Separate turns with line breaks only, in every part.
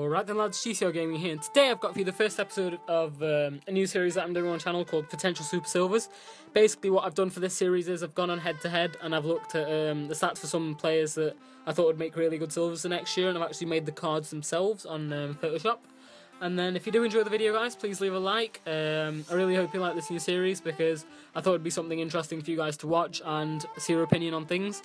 Alright then lads, GCRGaming here, and today I've got for you the first episode of a new series that I'm doing on the channel called Potential Super Silvers. Basically what I've done for this series is I've gone on head to head and I've looked at the stats for some players that I thought would make really good silvers the next year, and I've actually made the cards themselves on Photoshop. And then if you do enjoy the video guys, please leave a like. I really hope you like this new series because I thought it would be something interesting for you guys to watch and see your opinion on things.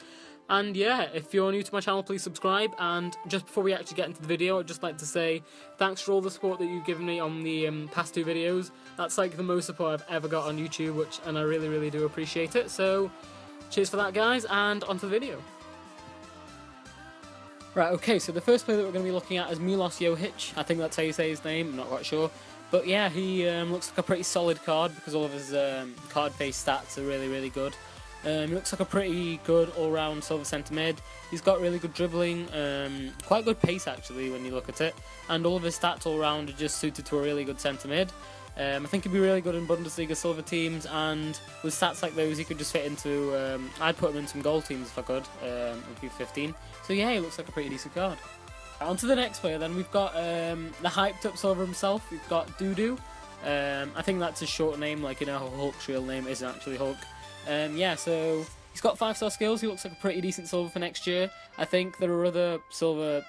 And yeah, if you're new to my channel, please subscribe. And just before we actually get into the video, I'd just like to say thanks for all the support that you've given me on the past two videos. That's like the most support I've ever got on YouTube, and I really do appreciate it. So cheers for that guys, and onto the video. Right, okay, so the first player that we're going to be looking at is Milos Jovic. I think that's how you say his name, I'm not quite sure. But yeah, he looks like a pretty solid card because all of his card face stats are really good. He looks like a pretty good all-round silver centre mid. He's got really good dribbling, quite good pace actually when you look at it, and all of his stats all-round are just suited to a really good centre mid. I think he'd be really good in Bundesliga silver teams, and with stats like those he could just fit into, I'd put him in some gold teams if I could, with FIFA 15. So yeah, he looks like a pretty decent card. On to the next player then, we've got the hyped up silver himself, we've got Dudu. I think that's a short name, like, you know how Hulk's real name isn't actually Hulk. Yeah, so he's got 5-star skills. He looks like a pretty decent silver for next year. I think there are other silver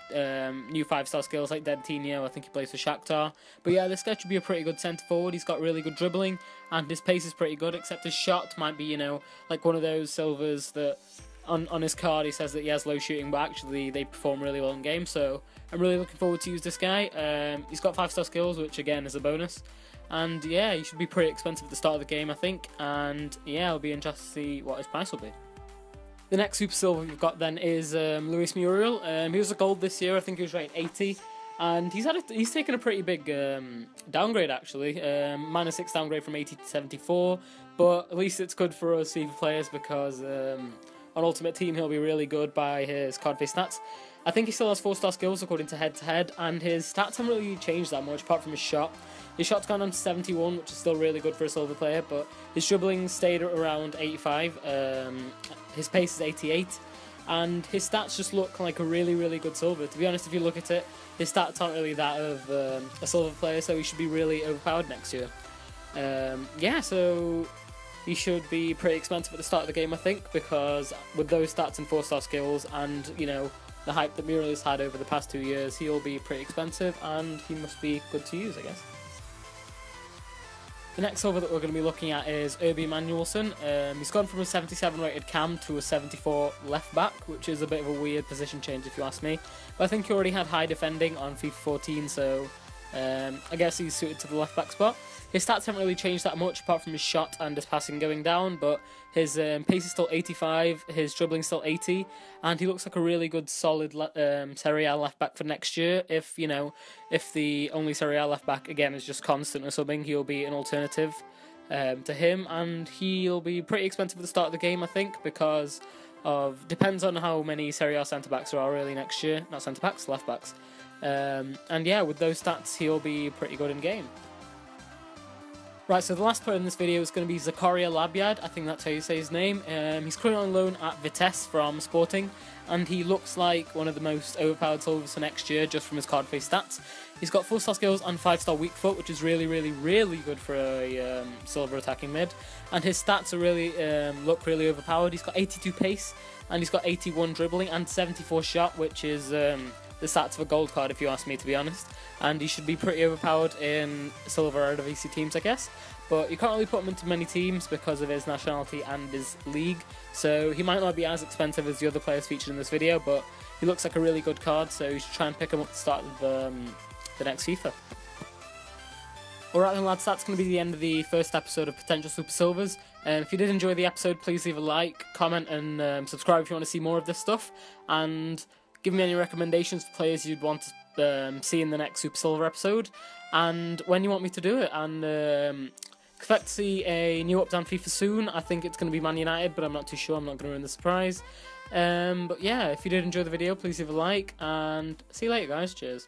new 5-star skills like Dentinho. I think he plays for Shakhtar. But yeah, this guy should be a pretty good centre forward. He's got really good dribbling and his pace is pretty good, except his shot might be, you know, like one of those silvers that on his card he says that he has low shooting, but actually they perform really well in game. So I'm really looking forward to use this guy. He's got 5-star skills, which again is a bonus. And yeah, he should be pretty expensive at the start of the game, I think. And yeah, I'll be interested to see what his price will be. The next super silver we've got then is Luis Muriel. He was a gold this year. I think he was rated 80. And he's taken a pretty big downgrade actually. -6 downgrade from 80 to 74. But at least it's good for us FIFA players because on Ultimate Team he'll be really good by his card face stats. I think he still has 4-star skills according to head to head, and his stats haven't really changed that much apart from his shot. His shot's gone on to 71, which is still really good for a silver player, but his dribbling stayed around 85, his pace is 88, and his stats just look like a really good silver. To be honest, if you look at it, his stats aren't really that of a silver player, so he should be really overpowered next year. Yeah, so he should be pretty expensive at the start of the game, I think, because with those stats and 4-star skills and, you know, the hype that Muriel has had over the past 2 years, he'll be pretty expensive and he must be good to use, I guess. The next silver that we're going to be looking at is Urbi Emanuelson. He's gone from a 77 rated cam to a 74 left back, which is a bit of a weird position change if you ask me. But I think he already had high defending on FIFA 14, so I guess he's suited to the left back spot. His stats haven't really changed that much apart from his shot and his passing going down, but his pace is still 85, his dribbling is still 80, and he looks like a really good solid Serie A left back for next year. If, you know, if the only Serie A left back again is just constant or something, he'll be an alternative to him, and he'll be pretty expensive at the start of the game, I think, because of, depends on how many Serie A centre backs there are really next year, not centre backs, left backs. And yeah, with those stats he'll be pretty good in game. Right, so the last player in this video is going to be Zakaria Labyad. I think that's how you say his name. He's currently on loan at Vitesse from Sporting, and he looks like one of the most overpowered silvers for next year just from his card face stats. He's got 4-star skills and 5-star weak foot, which is really good for a silver attacking mid. And his stats are really look really overpowered. He's got 82 pace, and he's got 81 dribbling and 74 shot, which is the stats of a gold card if you ask me, to be honest. And he should be pretty overpowered in silver Eredivisie teams, I guess. But you can't really put him into many teams because of his nationality and his league, so he might not be as expensive as the other players featured in this video, but he looks like a really good card, so you should try and pick him up at the start of the next FIFA. Alright then lads, that's going to be the end of the first episode of Potential Super Silvers. If you did enjoy the episode, please leave a like, comment and subscribe if you want to see more of this stuff, and give me any recommendations for players you'd want to see in the next Super Silver episode, and when you want me to do it, and expect to see a new update on FIFA soon. I think it's going to be Man United, but I'm not too sure, I'm not going to ruin the surprise. But yeah, if you did enjoy the video, please leave a like, and see you later guys, cheers.